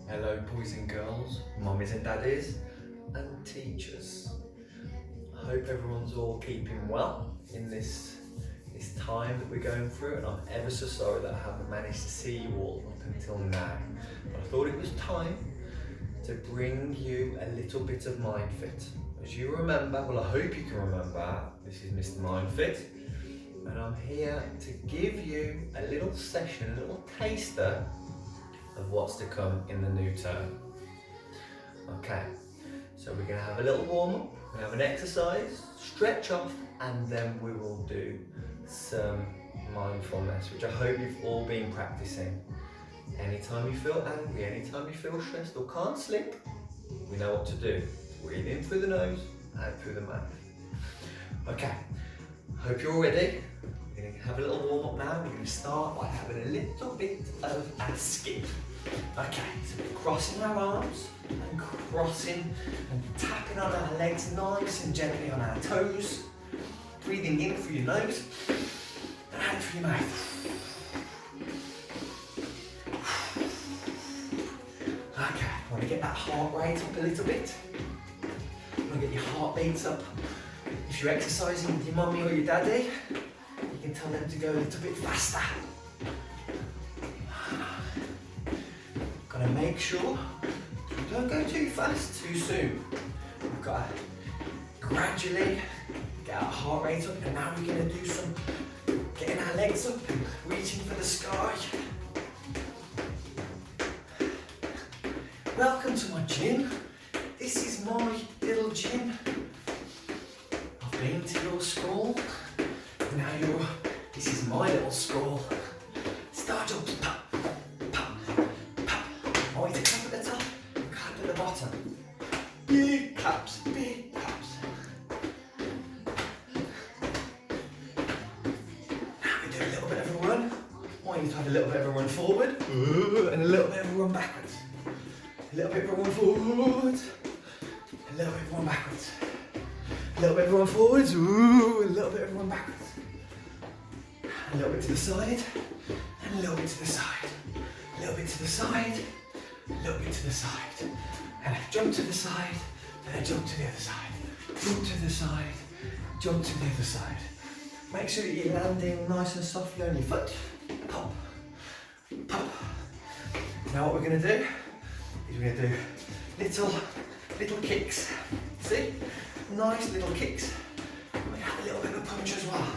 Hello boys and girls, mummies and daddies, and teachers. I hope everyone's all keeping well in this time that we're going through, and I'm ever so sorry that I haven't managed to see you all up until now. But I thought it was time to bring you a little bit of MindFit. As you remember, well I hope you can remember, this is Mr. MindFit, and I'm here to give you a little session, a little taster of what's to come in the new term. Okay, so we're going to have a little warm up, we're going to have an exercise, stretch off, and then we will do some mindfulness, which I hope you've all been practicing. Anytime you feel angry, anytime you feel stressed or can't sleep, we know what to do. Breathe in through the nose, out through the mouth. Okay, hope you're all ready. We're going to have a little warm up now. We're going to start by having a little bit of a skip. Okay, so we're crossing our arms and crossing and tapping on our legs nice and gently on our toes. Breathing in through your nose and out through your mouth. Okay, I want to get that heart rate up a little bit. I want to get your heartbeats up. If you're exercising with your mummy or your daddy, you can tell them to go a little bit faster. Gotta make sure you don't go too fast too soon. We've got to gradually get our heart rate up, and now we're going to do some getting our legs up and reaching for the sky. Welcome to my gym. This is my little gym. I've been to your school. Now this is my little school. Start jumps, pop, pop, pop. I want you to clap at the top and clap at the bottom. Big claps, big claps. Now we do a little bit of a run. I want you to have a little bit of a run forward and a little bit of a run backwards. A little bit of a run forward, a little bit of a run backwards. A little bit of a run forwards, a little bit of a run backwards. A little bit to the side, and a little bit to the side. A little bit to the side, a little bit to the side. And a jump to the side, and a jump to the other side. Jump to the side, jump to the other side. Make sure that you're landing nice and softly on your foot. Pop, pop. Now what we're going to do is we're going to do little kicks. See? Nice little kicks. We're going to have a little bit of a punch as well.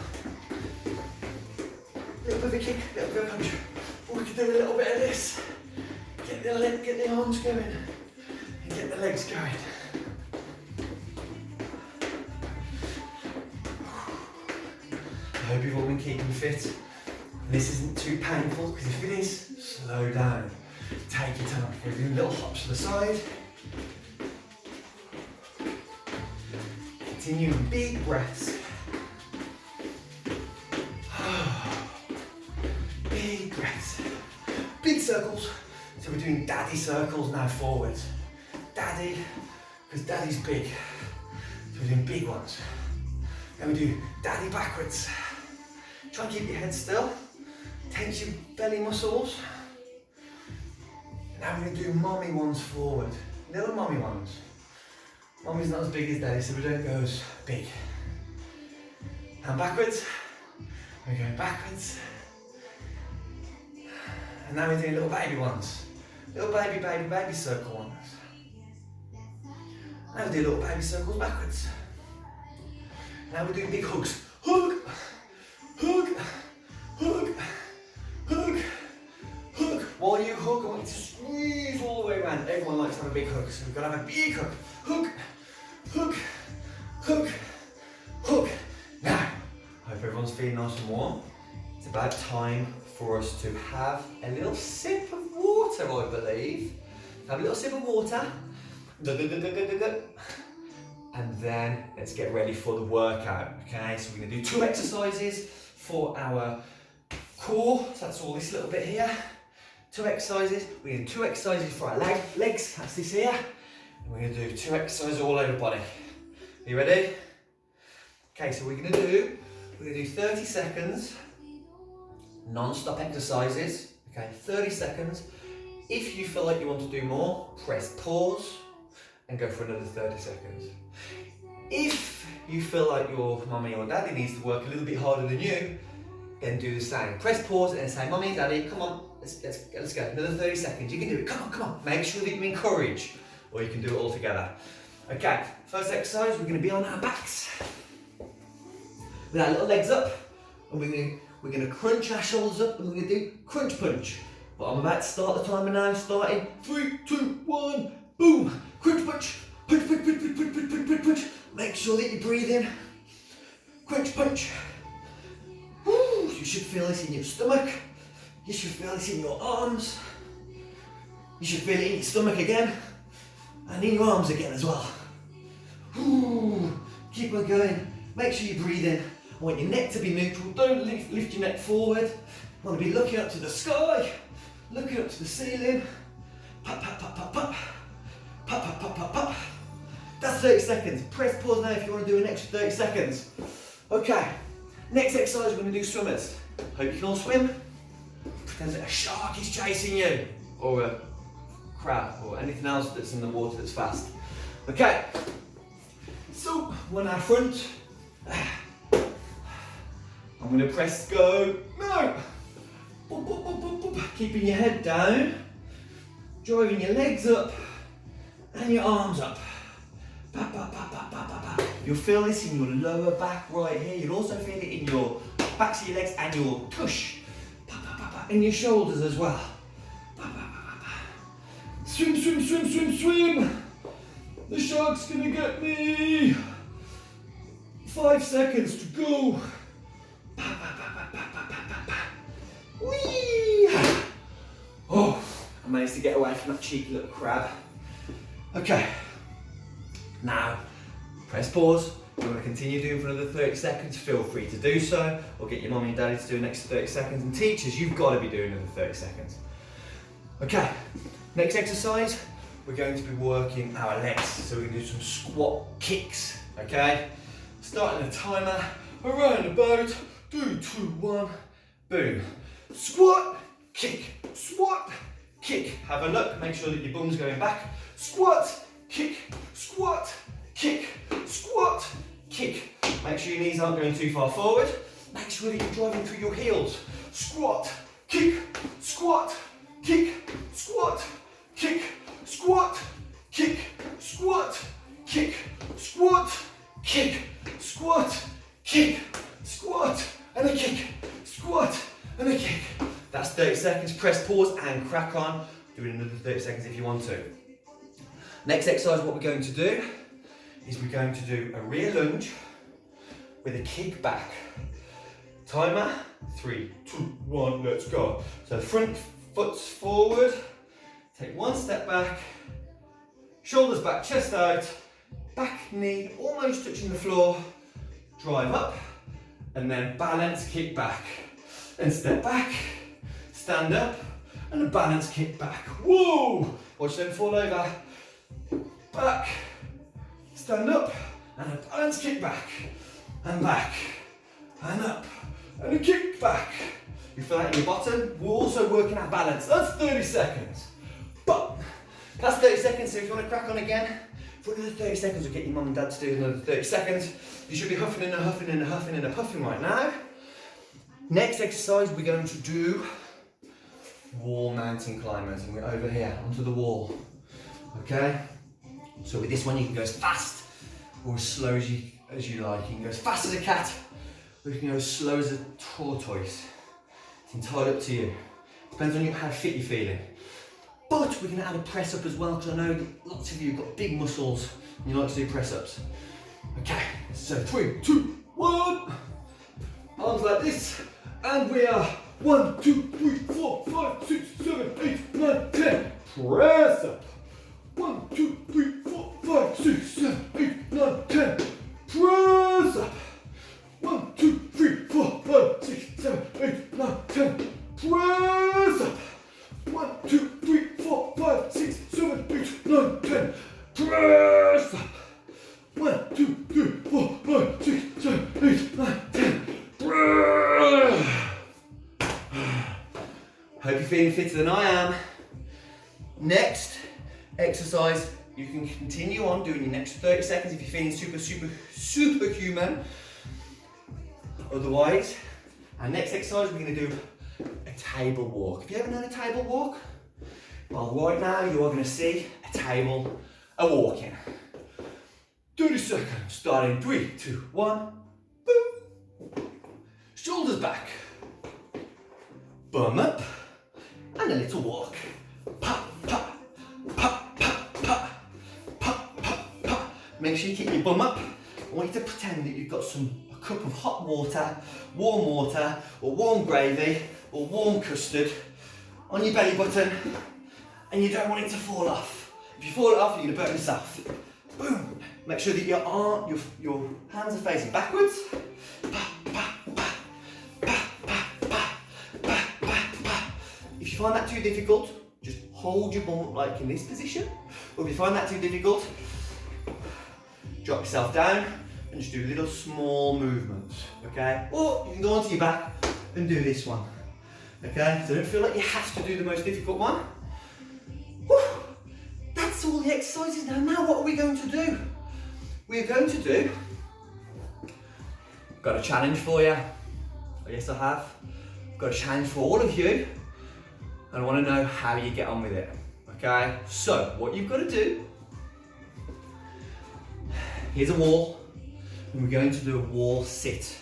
A little bit of a kick, a little bit of a punch. Or we could do a little bit of this. Get the arms going and get the legs going. I hope you've all been keeping fit. And this isn't too painful, because if it is, slow down. Take your time. We're doing little hops to the side. Continuing big breaths. Big breaths. Big circles. So we're doing daddy circles now forwards. Daddy, because daddy's big. So we're doing big ones. Then we do daddy backwards. Try and keep your head still. Tense your belly muscles. Now we're going to do mommy ones forward. Little mommy ones. Mommy's not as big as daddy, so we don't go as big. And backwards. We're going backwards. And now we're doing little baby ones. Little baby circle ones. Now we do little baby circles backwards. Now we're doing big hugs. Hug, hug, hug, hug, hug. While you hug, I want you to squeeze all the way around. Everyone likes to have a big hug, so we've got to have a big hug. Hug, hug, hug, hug. Now, I hope everyone's feeling nice and warm. It's about time for us to have a little sip of water, I believe. Have a little sip of water. And then let's get ready for the workout. Okay, so we're going to do 2 exercises for our core. So that's all this little bit here. 2 exercises. We're going to do 2 exercises for our legs. That's this here. And we're going to do 2 exercises all over the body. Are you ready? Okay, so we're going to do 30 seconds non-stop exercises. Okay, 30 seconds If you feel like you want to do more, press pause and go for another 30 seconds. If you feel like your mummy or daddy needs to work a little bit harder than you, then do the same. Press pause and say, mummy, daddy, come on, let's go. Another 30 seconds, you can do it, come on. Make sure that you encourage, or you can do it all together. Okay, first exercise, we're gonna be on our backs. With our little legs up, and we're gonna crunch our shoulders up, and we're gonna do crunch punch. But I'm about to start the timer now, starting 3, 2, 1, boom! Crunch punch, punch, punch, punch, punch, punch, punch, punch, punch. Make sure that you breathe in. Crunch punch. Woo, you should feel this in your stomach. You should feel this in your arms. You should feel it in your stomach again. And in your arms again as well. Woo, keep on going. Make sure you breathe in. I want your neck to be neutral. Don't lift your neck forward. I want to be looking up to the sky. Looking up to the ceiling. Pop, pop, pop, pop, pop. Pop, pop, pop, pop, pop. That's 30 seconds. Press pause now if you want to do an extra 30 seconds. Okay, next exercise we're going to do swimmers. Hope you can all swim. Pretend that a shark is chasing you. Or a crab or anything else that's in the water that's fast. Okay, so when our front, I'm going to press go. No! Boop, boop, boop, boop, boop. Keeping your head down, driving your legs up and your arms up. Ba, ba, ba, ba, ba, ba, ba. You'll feel this in your lower back right here. You'll also feel it in your backs of your legs and your tush. Ba, ba, ba, ba. And your shoulders as well. Ba, ba, ba, ba, ba. Swim, swim, swim, swim, swim. The shark's gonna get me. 5 seconds to go. Ba, ba, ba, ba, ba, ba, ba, ba. Whee! Oh, I managed to get away from that cheeky little crab. Okay. Now, press pause. If you want to continue doing for another 30 seconds, feel free to do so, or get your mummy and daddy to do an extra 30 seconds. And teachers, you've got to be doing another 30 seconds. Okay, next exercise, we're going to be working our legs. So we're going to do some squat kicks, okay? Starting a timer, around about, 3, 2, 1, boom. Squat, kick, squat, kick. Have a look, make sure that your bum's going back. Squat, kick, squat, kick, squat, kick. Make sure your knees aren't going too far forward. Make sure that you're driving through your heels. Squat, kick, squat, kick, squat, kick, squat, kick, squat, kick, squat, kick, squat, kick, squat, and a kick, squat, and a kick. That's 30 seconds. Press pause and crack on. Do it another 30 seconds if you want to. Next exercise, what we're going to do is we're going to do a rear lunge with a kick back. Timer, 3, 2, 1, let's go. So front foot's forward, take one step back, shoulders back, chest out, back knee almost touching the floor, drive up, and then balance, kick back. And step back, stand up, and a balance kick back. Whoa! Watch them fall over. Back, stand up, and a balance kick back, and up, and a kick back. You feel that in your bottom? We're also working our balance. That's 30 seconds. But that's 30 seconds, so if you want to crack on again, for another 30 seconds, we'll get your mum and dad to do another 30 seconds. You should be huffing and a huffing and a huffing and a puffing right now. Next exercise, we're going to do wall mountain climbers, and we're over here onto the wall. Okay? So with this one, you can go as fast or as slow as you like. You can go as fast as a cat, or you can go as slow as a tortoise. It's entirely up to you. Depends on how fit you're feeling. But we're going to add a press up as well, because I know that lots of you have got big muscles and you like to do press ups. Okay, so 3, 2, 1. Arms like this, and we are 1, 2, 3, 4, 5, 6, 7, 8, 9, 10. Press up. 1, 2, 3, 4, 5, 6, 7, 8, 9, 10. Press up. 1, 2, 3, 4, 5, 6, 7, 8, 9, 10. Press up. 1, 2, 3, 4, 5, 6, 7, 8, 9, 10. Press up. 1, 2, 3, 4, 5, 6, 7, 8, 9, 10. Press. Hope you're feeling fitter than I am. exercise. You can continue on doing your next 30 seconds if you're feeling superhuman. Otherwise, our next exercise, we're going to do a table walk. Have you ever known a table walk? Well, right now you are going to see a table walking. 30 seconds, starting 3, 2, 1, boom. Shoulders back, bum up, and a little walk. Pa, pa, pa, pa, pa, pa, pa, pa. Make sure you keep your bum up. I want you to pretend that you've got a cup of hot water, or warm gravy, or warm custard on your belly button, and you don't want it to fall off. If you fall off, you're going to burn yourself. Boom. Make sure that your hands are facing backwards. Pa, pa, pa, pa, pa, pa, pa, pa, pa. If you find that too difficult, just hold your bum up like in this position. Or if you find that too difficult, drop yourself down and just do little small movements, okay? Or you can go onto your back and do this one, okay? So don't feel like you have to do the most difficult one. Whew. That's all the exercises now. Now what are we going to do? We're going to do, got a challenge for you. Yes, I have. Got a challenge for all of you. And I want to know how you get on with it, okay? So what you've got to do, here's a wall, and we're going to do a wall sit.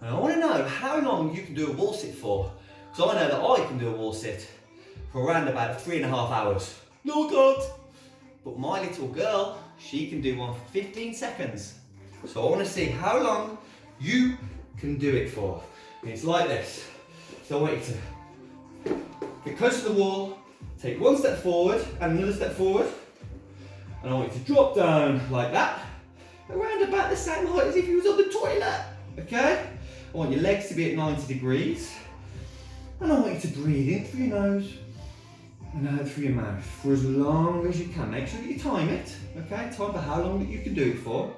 And I want to know how long you can do a wall sit for. Because I know that I can do a wall sit for around about 3.5 hours. No, God. But my little girl, she can do one for 15 seconds. So I want to see how long you can do it for. And it's like this. So I want you to get close to the wall, take one step forward and another step forward. And I want you to drop down like that, around about the same height as if you was on the toilet, okay? I want your legs to be at 90 degrees. And I want you to breathe in through your nose and out through your mouth for as long as you can. Make sure that you time it, okay? Time for how long that you can do it for.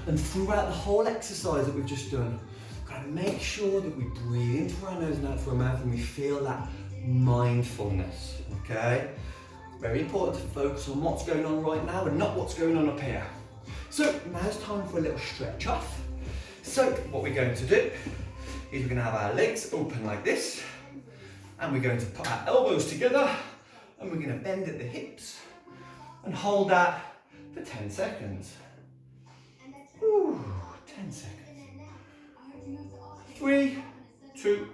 And throughout the whole exercise that we've just done, we've got to make sure that we breathe in through our nose and out through our mouth, and we feel that mindfulness, okay? It's very important to focus on what's going on right now and not what's going on up here. So now's time for a little stretch off. So what we're going to do is we're going to have our legs open like this, and we're going to put our elbows together, and we're going to bend at the hips and hold that for 10 seconds. Ooh, 10 seconds. 3, 2,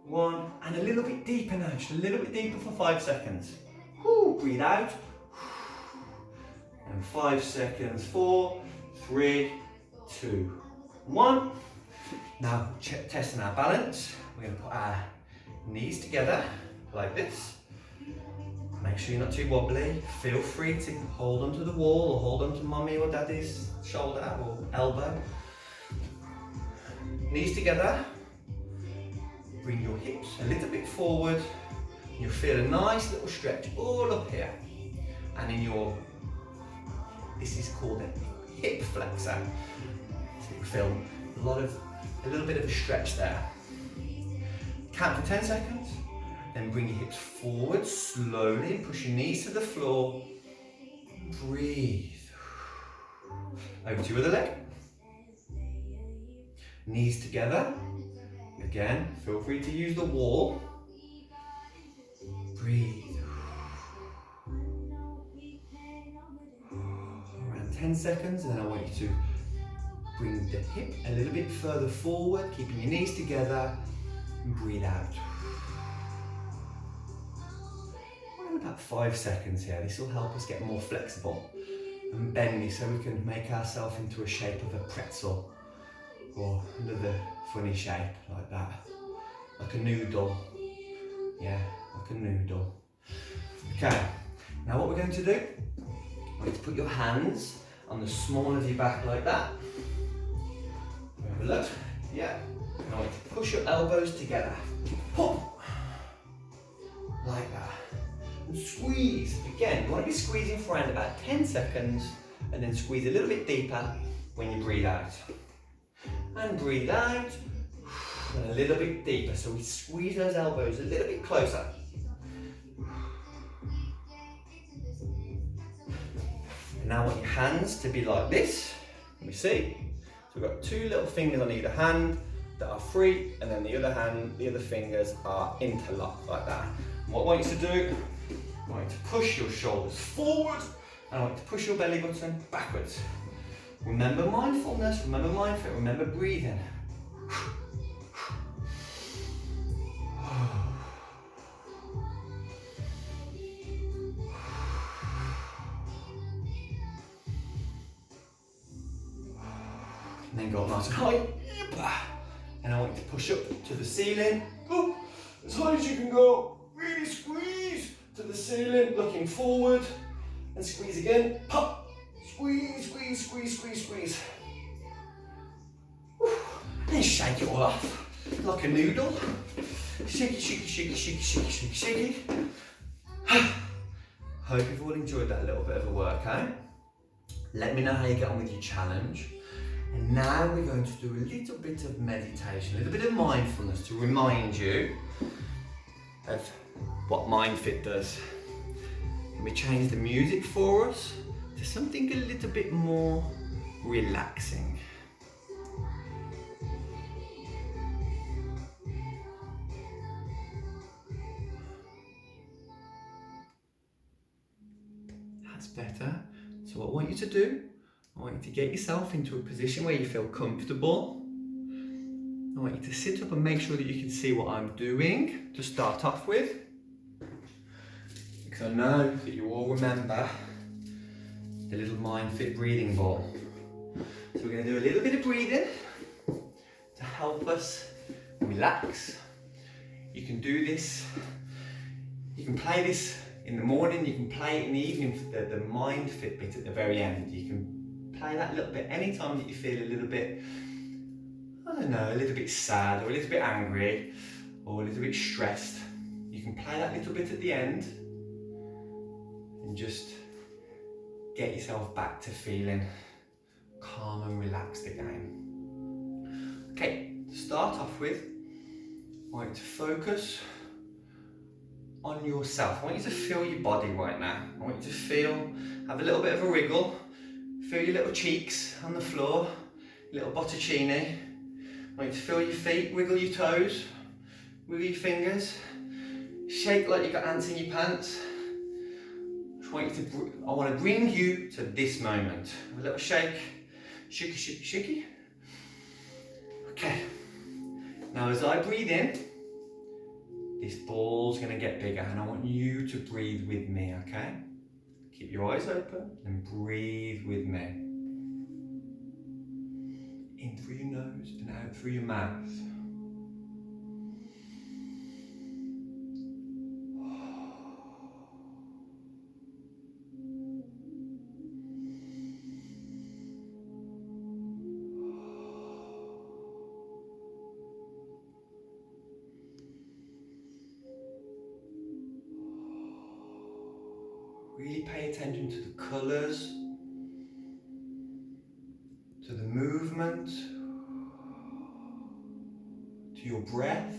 1, and a little bit deeper now, just a little bit deeper for 5 seconds. Ooh, breathe out. And 5 seconds, 4, 3, 2, 1. Now, testing our balance. We're going to put our knees together like this. Make sure you're not too wobbly. Feel free to hold onto the wall or hold onto mummy or daddy's shoulder or elbow. Knees together. Bring your hips a little bit forward. You'll feel a nice little stretch all up here. And in your, this is called a hip flexor. So you feel a little bit of a stretch there. Count for 10 seconds, then bring your hips forward slowly and push your knees to the floor. Breathe. Over to your other leg. Knees together. Again, feel free to use the wall. Breathe. Around 10 seconds, and then I want you to bring the hip a little bit further forward, keeping your knees together, and breathe out. Around about 5 seconds here. This will help us get more flexible and bendy so we can make ourselves into a shape of a pretzel or another funny shape like that. Like a noodle. Yeah, like a noodle. Okay, now what we're going to do, I want you to put your hands on the small of your back like that. Have a look. Yeah. And I want you to push your elbows together. Pop. Like that. And squeeze. Again, you want to be squeezing for around about 10 seconds and then squeeze a little bit deeper when you breathe out. And breathe out. And a little bit deeper. So we squeeze those elbows a little bit closer. Now I want your hands to be like this. Let me see. So we've got two little fingers on either hand that are free, and then the other fingers are interlocked like that. And what I want you to do, I want you to push your shoulders forward, and I want you to push your belly button backwards. Remember mindfulness, remember mindfulness, remember breathing. And then go up nice and high. And I want you to push up to the ceiling. Go as high as you can go. Really squeeze to the ceiling, looking forward. And squeeze again. Pop. Squeeze, squeeze, squeeze, squeeze, squeeze. And shake it all off like a noodle. Shake it, shake it, shake it, shake it, shake it, shake it, shake it. Hope you've all enjoyed that little bit of a workout. Let me know how you get on with your challenge. And now we're going to do a little bit of meditation, a little bit of mindfulness to remind you of what MindFit does. And we change the music for us to something a little bit more relaxing. That's better. So what I want you to do, I want you to get yourself into a position where you feel comfortable. I want you to sit up and make sure that you can see what I'm doing to start off with. Because I know that you all remember the little MindFit breathing ball. So we're going to do a little bit of breathing to help us relax. You can do this, you can play this in the morning, you can play it in the evening for the MindFit bit at the very end. You can play that little bit anytime that you feel a little bit, I don't know, a little bit sad or a little bit angry or a little bit stressed. You can play that little bit at the end and just get yourself back to feeling calm and relaxed again. Okay, to start off with, I want you to focus on yourself. I want you to feel your body right now. I want you to have a little bit of a wriggle. Feel your little cheeks on the floor, little botticini. I want you to feel your feet, wiggle your toes, wiggle your fingers, shake like you got ants in your pants. I want to bring you to this moment. A little shake, shaky, shaky, shaky. Okay. Now as I breathe in, this ball's going to get bigger, and I want you to breathe with me, okay? Keep your eyes open and breathe with me. In through your nose and out through your mouth. Really pay attention to the colours, to the movement, to your breath.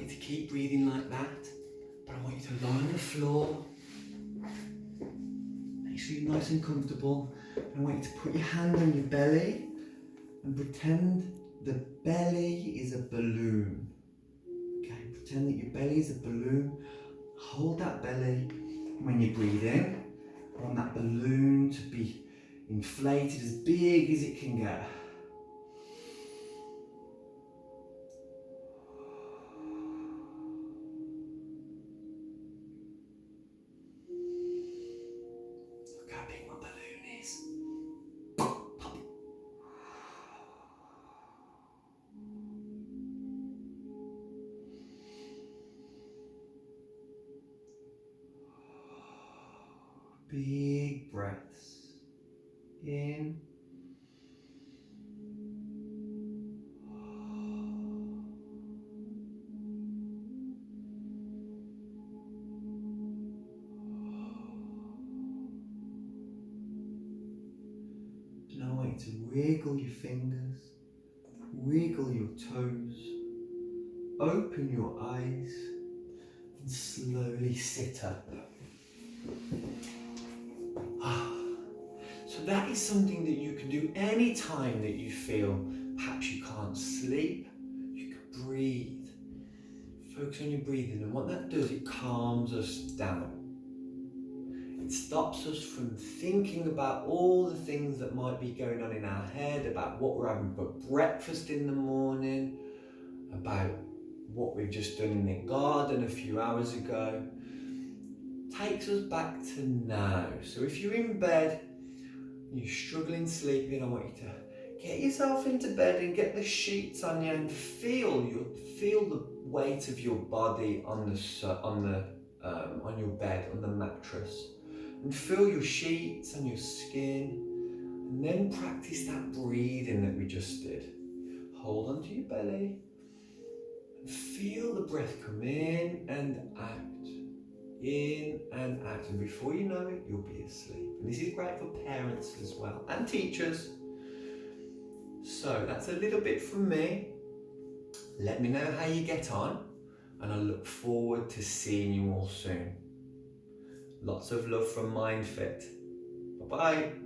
To keep breathing like that, but I want you to lie on the floor. Make sure you're nice and comfortable. I want you to put your hand on your belly and pretend the belly is a balloon. Okay, pretend that your belly is a balloon. Hold that belly when you breathe in. I want that balloon to be inflated as big as it can get. Big breaths in you to wiggle your fingers, wiggle your toes, open your eyes, and slowly sit up. So that is something that you can do any time that you feel perhaps you can't sleep. You can breathe. Focus on your breathing, and what that does, it calms us down. It stops us from thinking about all the things that might be going on in our head, about what we're having for breakfast in the morning, about what we've just done in the garden a few hours ago. Takes us back to now. So if you're in bed, you're struggling sleeping, I want you to get yourself into bed and get the sheets on you and feel the weight of your body on your bed, on the mattress, and feel your sheets on your skin, and then practice that breathing that we just did. Hold onto your belly and feel the breath come in and out. In and out, and before you know it, you'll be asleep. And this is great for parents as well, and teachers. So that's a little bit from me. Let me know how you get on, and I look forward to seeing you all soon. Lots of love from MindFit. Bye-bye.